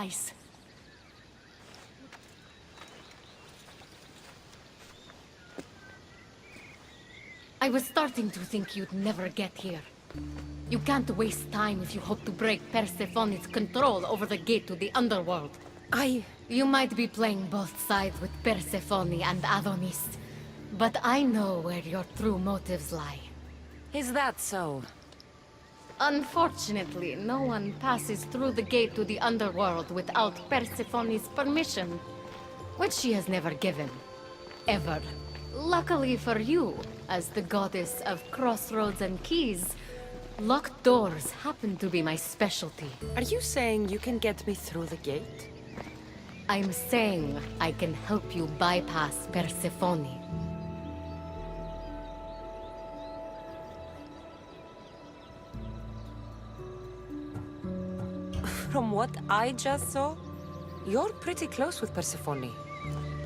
paradise. I was starting to think you'd never get here. You can't waste time if you hope to break Persephone's control over the gate to the underworld. You might be playing both sides with Persephone and Adonis, but I know where your true motives lie. Is that so? Unfortunately, no one passes through the gate to the underworld without Persephone's permission, which she has never given. Ever. Luckily for you, as the goddess of crossroads and keys, locked doors happen to be my specialty. Are you saying you can get me through the gate? I'm saying I can help you bypass Persephone. From what I just saw, you're pretty close with Persephone.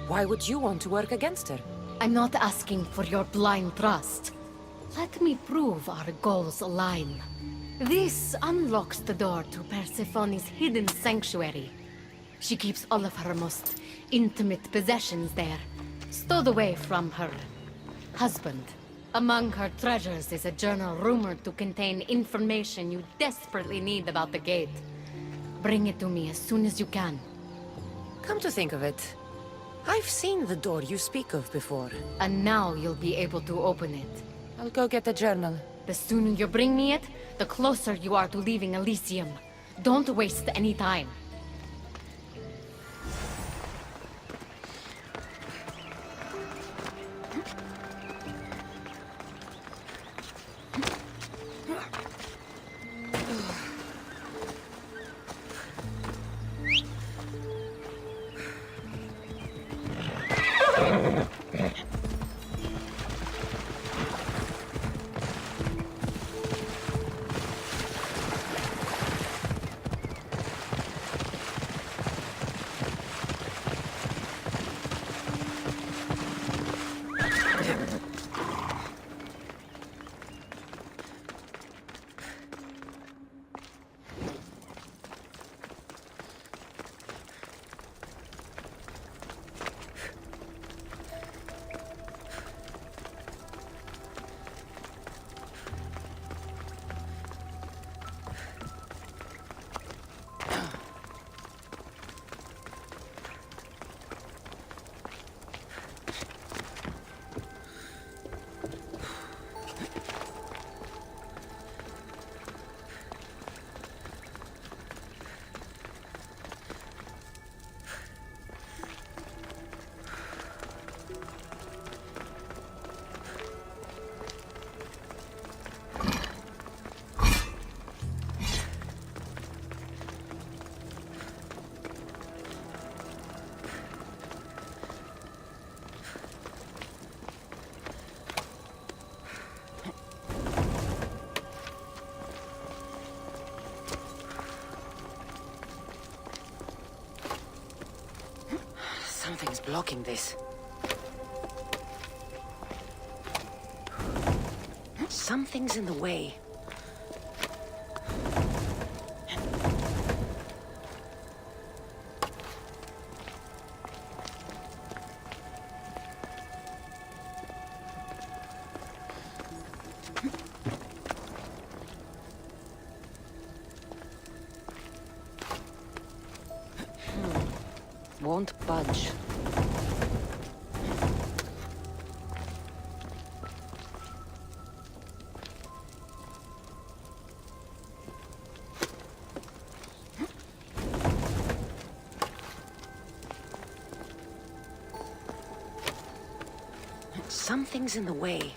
Why would you want to work against her? I'm not asking for your blind trust. Let me prove our goals align. This unlocks the door to Persephone's hidden sanctuary. She keeps all of her most intimate possessions there, stowed away from her husband. Among her treasures is a journal rumored to contain information you desperately need about the gate. Bring it to me as soon as you can. Come to think of it, I've seen the door you speak of before. And now you'll be able to open it. I'll go get the journal. The sooner you bring me it, the closer you are to leaving Elysium. Don't waste any time. Something's blocking this. Something's in the way. Won't budge. Something's in the way.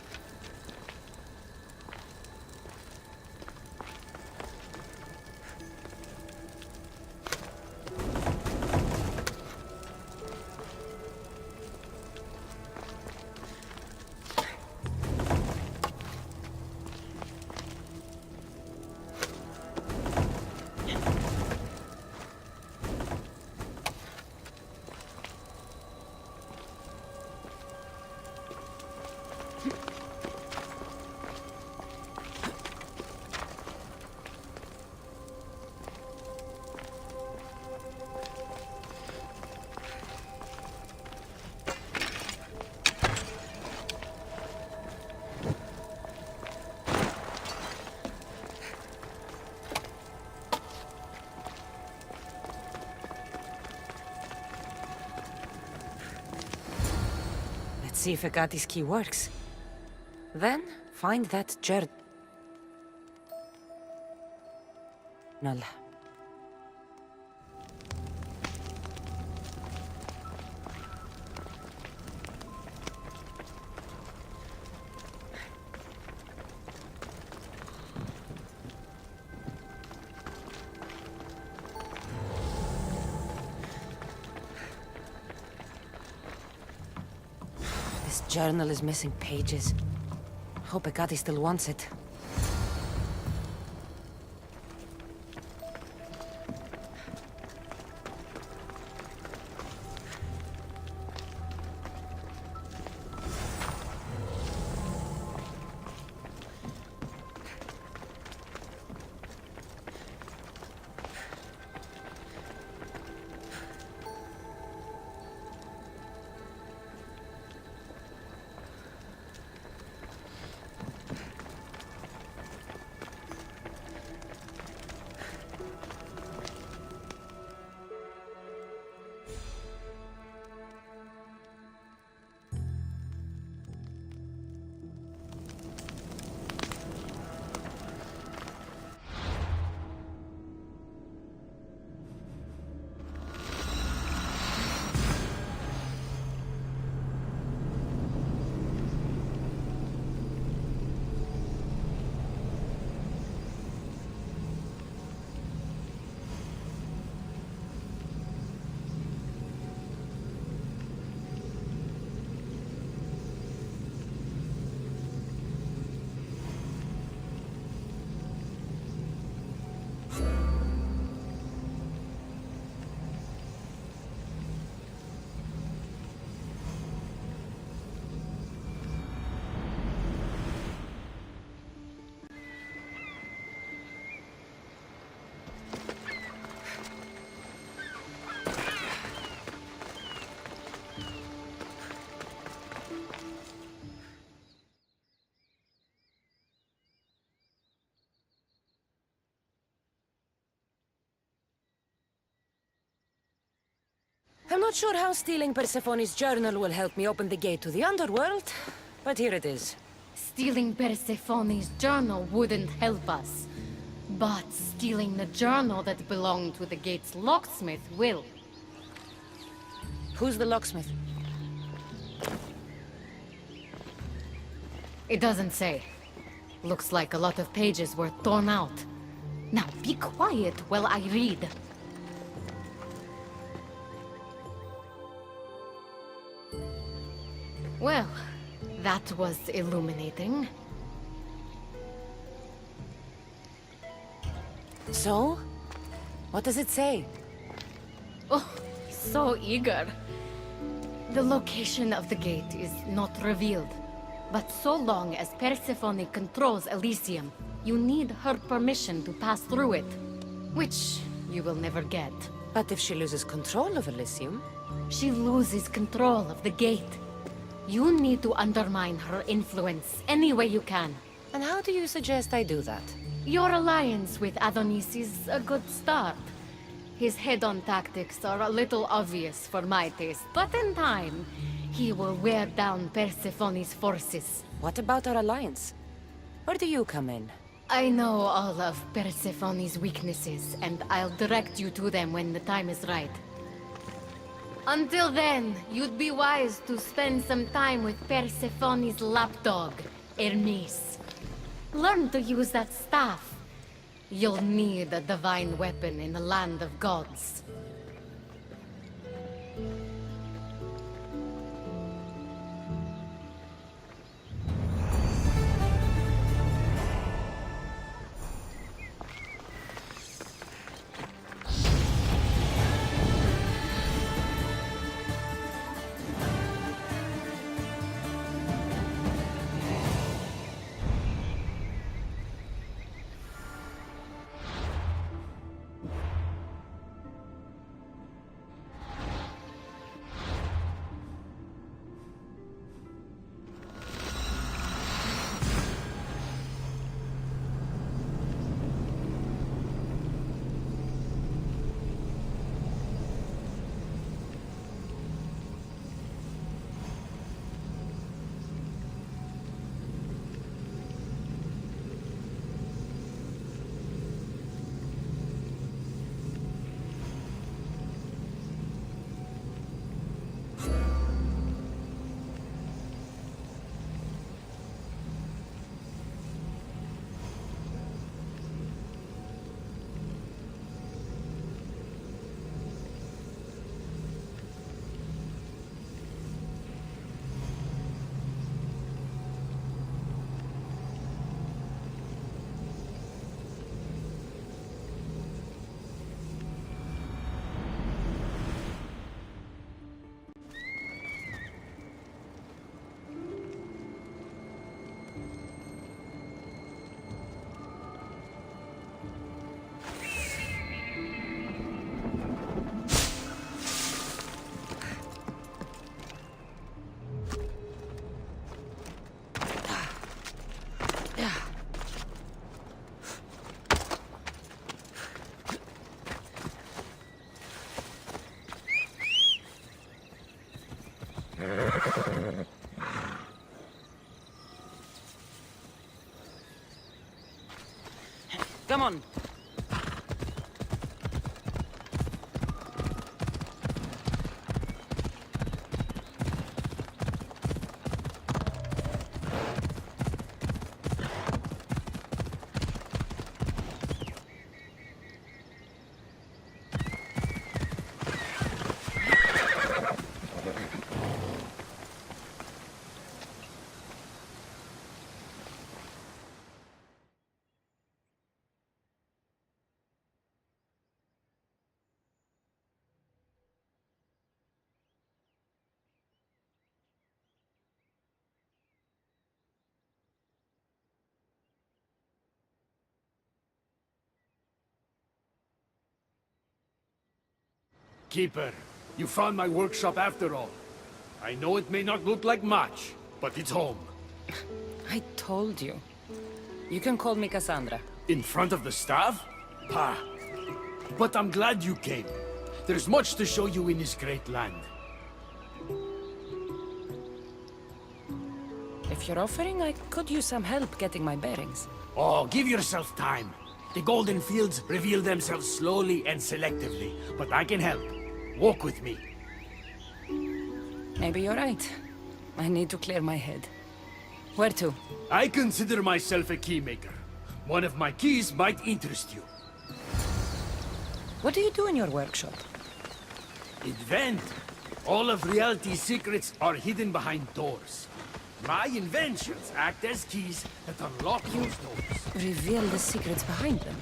Let's see if Agatis key works. Then, find that journal. This journal is missing pages. Hope Agati still wants it. I'm not sure how stealing Persephones Journal will help me open the gate to the underworld, but here it is. Stealing Persephone's journal wouldn't help us. But stealing the journal that belonged to the gate's locksmith will. Who's the locksmith? It doesn't say. Looks like a lot of pages were torn out. Now be quiet while I read. Well, that was illuminating. So? What does it say? Oh, so eager. The location of the gate is not revealed. But so long as Persephone controls Elysium, you need her permission to pass through it. Which you will never get. But if she loses control of Elysium? She loses control of the gate. You need to undermine her influence any way you can. And how do you suggest I do that? Your alliance with Adonis is a good start. His head-on tactics are a little obvious for my taste, but in time, he will wear down Persephone's forces. What about our alliance? Where do you come in? I know all of Persephone's weaknesses, and I'll direct you to them when the time is right. Until then, you'd be wise to spend some time with Persephone's lapdog, Hermes. Learn to use that staff. You'll need a divine weapon in the land of gods. Come on. Keeper, you found my workshop after all. I know it may not look like much, but it's home. I told you. You can call me Cassandra. In front of the staff? Pah. But I'm glad you came. There's much to show you in this great land. If you're offering, I could use some help getting my bearings. Oh, give yourself time. The golden fields reveal themselves slowly and selectively, but I can help. Walk with me. Maybe you're right. I need to clear my head. Where to? I consider myself a keymaker. One of my keys might interest you. What do you do in your workshop? Invent. All of reality's secrets are hidden behind doors. My inventions act as keys that unlock those doors. Reveal the secrets behind them.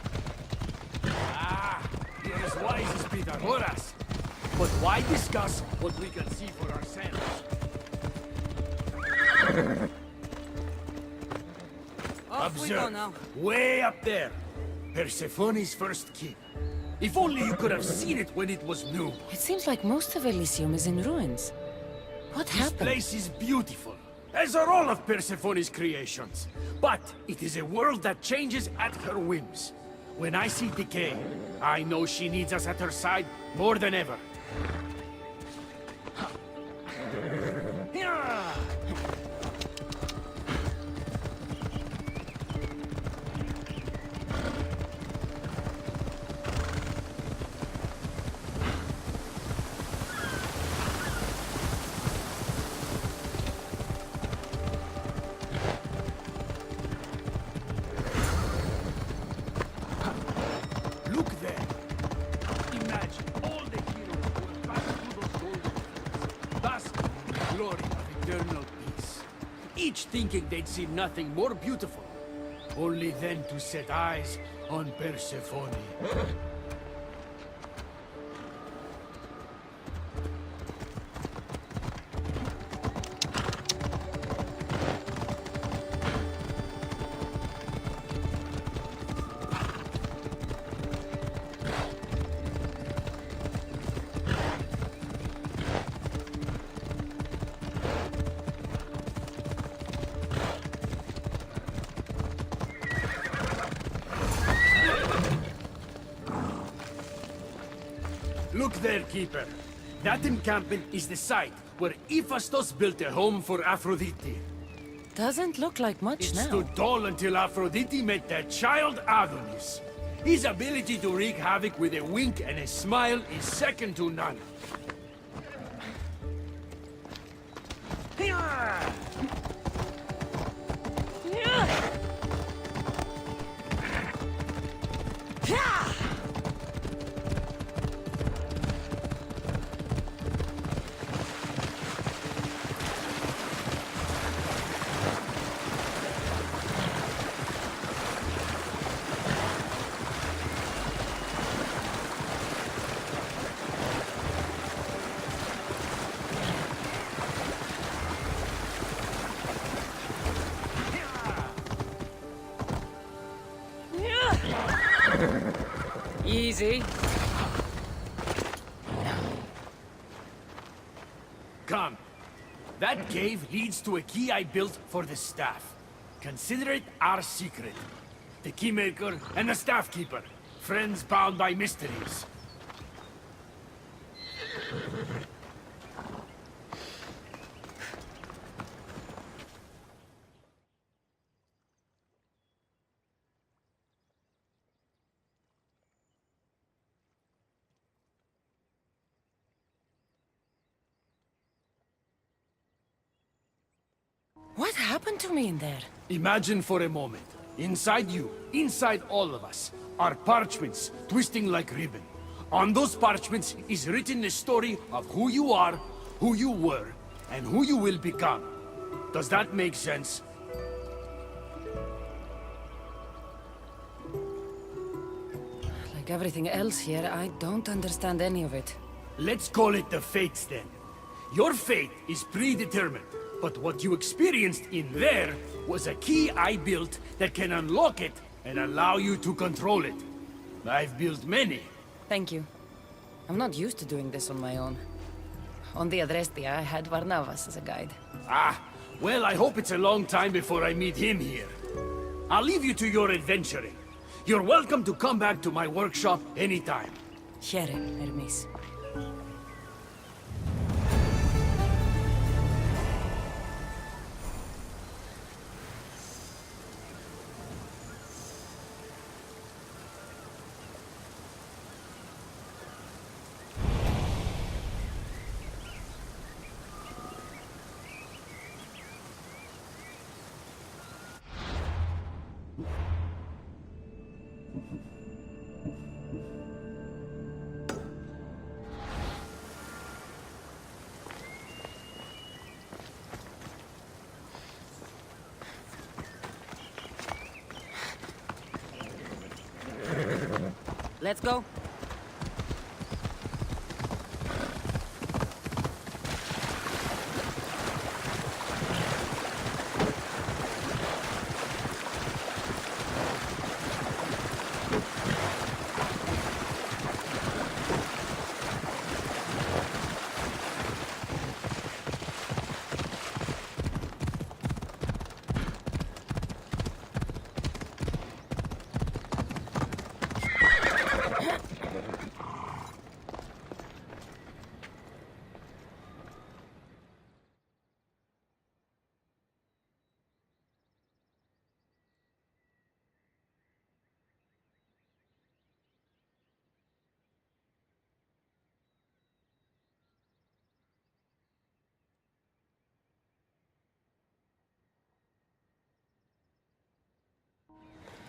Ah, you're as wise as Peter Horace. But why discuss what we can see for ourselves? Observe. Way up there. Persephone's first keep. If only you could have seen it when it was new. It seems like most of Elysium is in ruins. What This happened? place is beautiful, as are all of Persephone's creations. But it is a world that changes at her whims. When I see decay, I know she needs us at her side more than ever. Look there. Imagine all the heroes who have passed through those golden fields. Thus, the glory of eternal peace. Each thinking they'd see nothing more beautiful. Only then to set eyes on Persephone. Look there, Keeper. That encampment is the site where Hephaestus built a home for Aphrodite. Doesn't look like much It now. stood tall until Aphrodite met their child Adonis. His ability to wreak havoc with a wink and a smile is second to none. Easy. Come. That cave leads to a key I built for the staff. Consider it our secret. The keymaker and the staff keeper. Friends bound by mysteries. What happened to me in there? Imagine for a moment, inside you, inside all of us, are parchments twisting like ribbon. On those parchments is written the story of who you are, who you were, and who you will become. Does that make sense? Like everything else here, I don't understand any of it. Let's call it the fates then. Your fate is predetermined, but what you experienced in there was a key I built that can unlock it and allow you to control it. I've built many. Thank you. I'm not used to doing this on my own. On the Adrestia, I had Varnavas as a guide. Ah, well, I hope it's a long time before I meet him here. I'll leave you to your adventuring. You're welcome to come back to my workshop anytime. Here, Hermes. Let's go.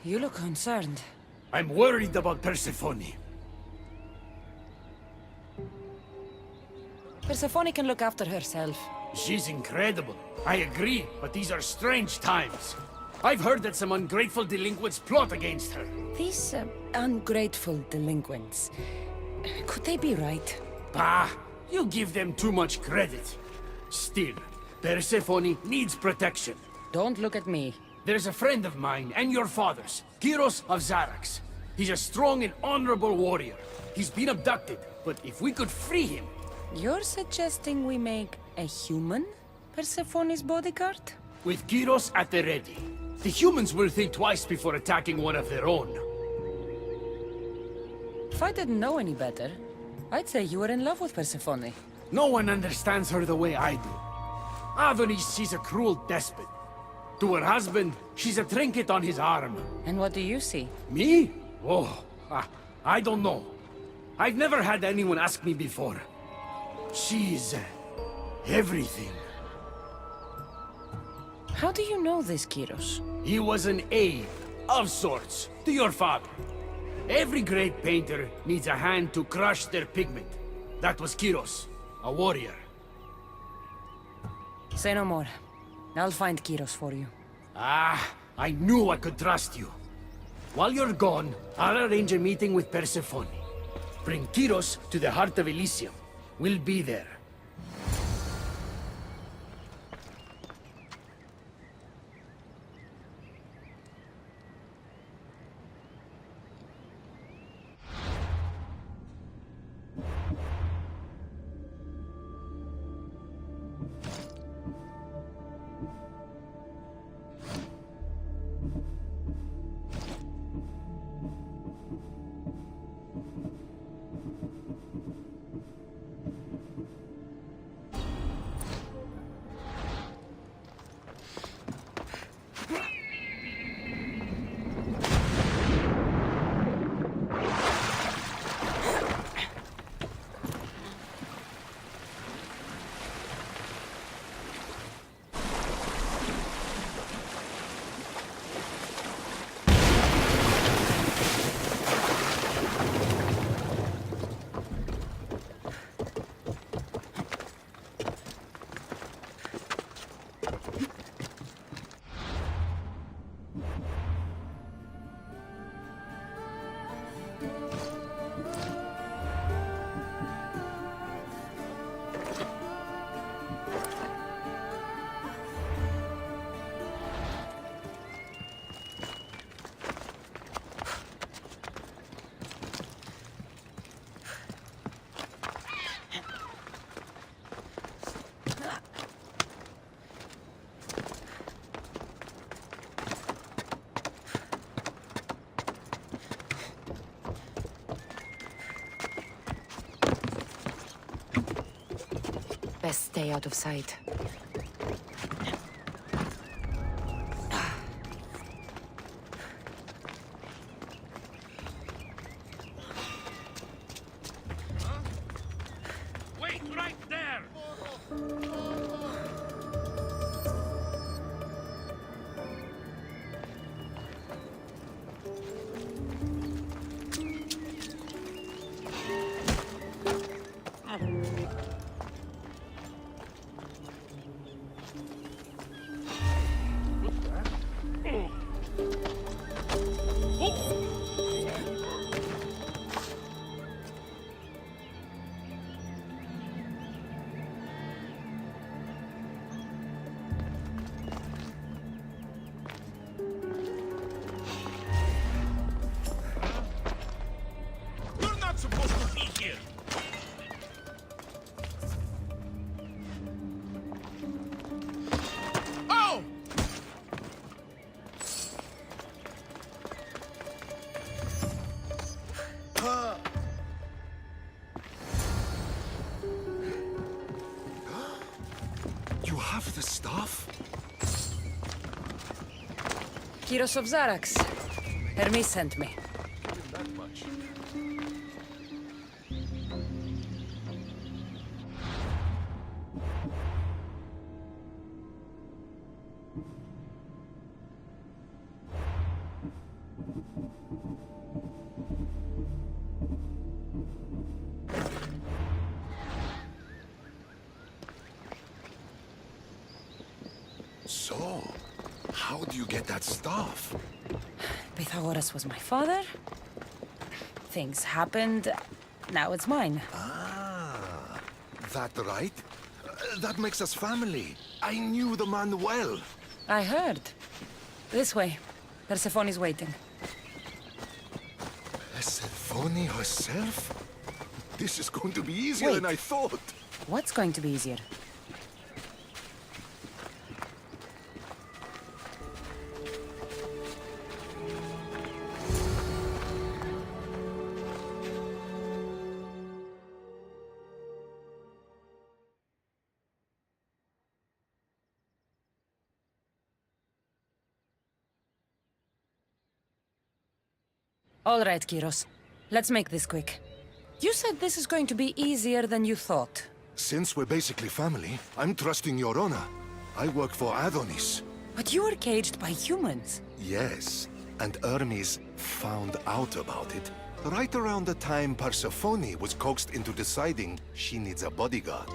You look concerned. I'm worried about Persephone. Persephone can look after herself. She's incredible. I agree, but these are strange times. I've heard that some ungrateful delinquents plot against her. These ungrateful delinquents. Could they be right? Ah, you give them too much credit. Still, Persephone needs protection. Don't look at me. There's a friend of mine and your father's, Kiros of Zarax. He's a strong and honorable warrior. He's been abducted, but if we could free him... You're suggesting we make a human Persephone's bodyguard? With Kiros at the ready, the humans will think twice before attacking one of their own. If I didn't know any better, I'd say you were in love with Persephone. No one understands her the way I do. Adonis, she's a cruel despot. To her husband, she's a trinket on his arm. And what do you see? Me? Oh, I don't know. I've never had anyone ask me before. She's... everything. How do you know this, Kiros? He was an aide, of sorts, to your father. Every great painter needs a hand to crush their pigment. That was Kiros, a warrior. Say no more. I'll find Kiros for you. Ah, I knew I could trust you. While you're gone, I'll arrange a meeting with Persephone. Bring Kiros to the heart of Elysium. We'll be there. Best stay out of sight. Wait right there! You're not supposed to be here! Oh! You have the staff? Kiros of Zarax. Hermes sent me. That much. So, how do you get that staff? Pythagoras was my father. Things happened. Now it's mine. Ah, that right? That makes us family. I knew the man well. I heard. This way. Persephone is waiting. Persephone herself? This is going to be easier Wait. than I thought. What's going to be easier? All right, Kiros. Let's make this quick. You said this is going to be easier than you thought. Since we're basically family, I'm trusting your honor. I work for Adonis. But you were caged by humans. Yes, and Hermes found out about it right around the time Persephone was coaxed into deciding she needs a bodyguard.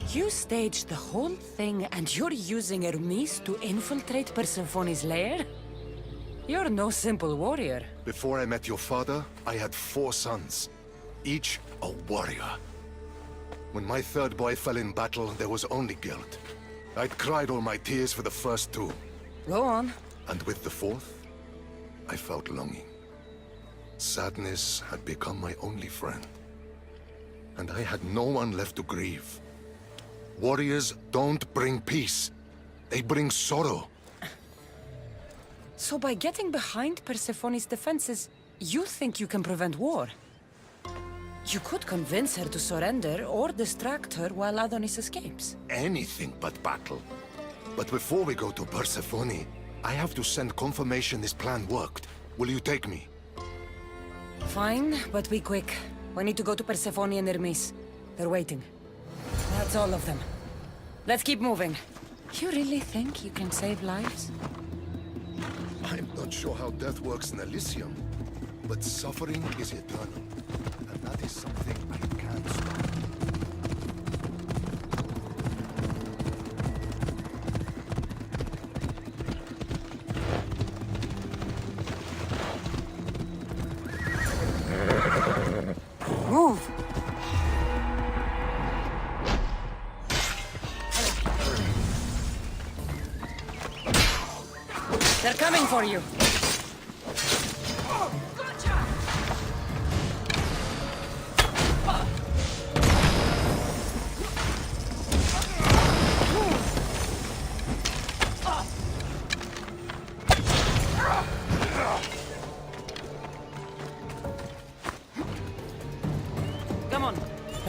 You staged the whole thing and you're using Hermes to infiltrate Persephone's lair? You're no simple warrior. Before I met your father, I had 4 sons, each a warrior. When my third boy fell in battle, there was only guilt. I'd cried all my tears for the first 2. Go on. And with the 4th, I felt longing. Sadness had become my only friend. And I had no one left to grieve. Warriors don't bring peace. They bring sorrow. So by getting behind Persephone's defenses, you think you can prevent war? You could convince her to surrender or distract her while Adonis escapes. Anything but battle. But before we go to Persephone, I have to send confirmation this plan worked. Will you take me? Fine, but be quick. We need to go to Persephone and Hermes. They're waiting. That's all of them. Let's keep moving. You really think you can save lives? I'm not sure how death works in Elysium, but suffering is eternal. And that is something I can't stop. Move! They're coming for you!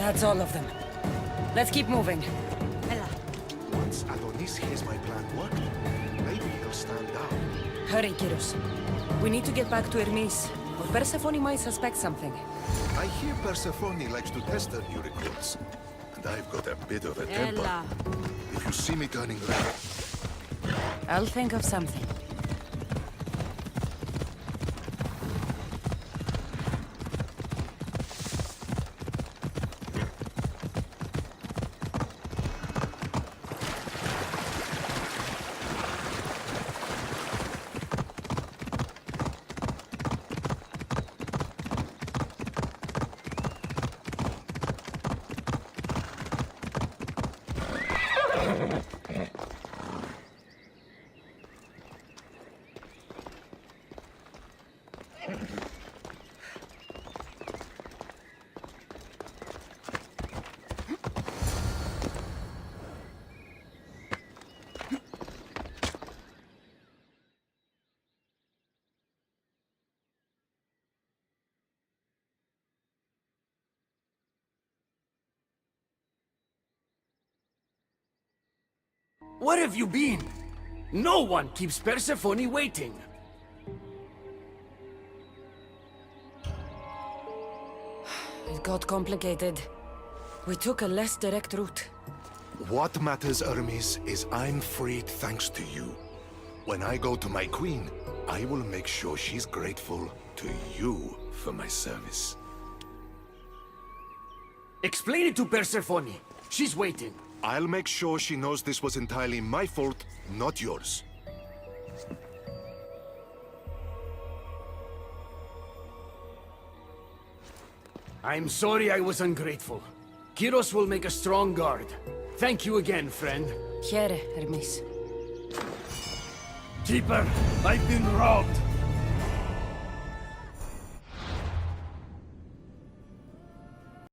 That's all of them. Let's keep moving. Once Adonis hears my plan working, maybe he'll stand down. Hurry, Kiros. We need to get back to Hermes, or Persephone might suspect something. I hear Persephone likes to test her new recruits. And I've got a bit of a temper. Ella. If you see me turning red, I'll think of something. Where have you been? No one keeps Persephone waiting. It got complicated. We took a less direct route. what matters, Hermes, is I'm freed thanks to you. When I go to my queen, I will make sure she's grateful to you for my service. Explain it to Persephone. She's waiting. I'll make sure she knows this was entirely my fault, not yours. I'm sorry I was ungrateful. Kiros will make a strong guard. Thank you again, friend. Here, Hermes. Keeper, I've been robbed.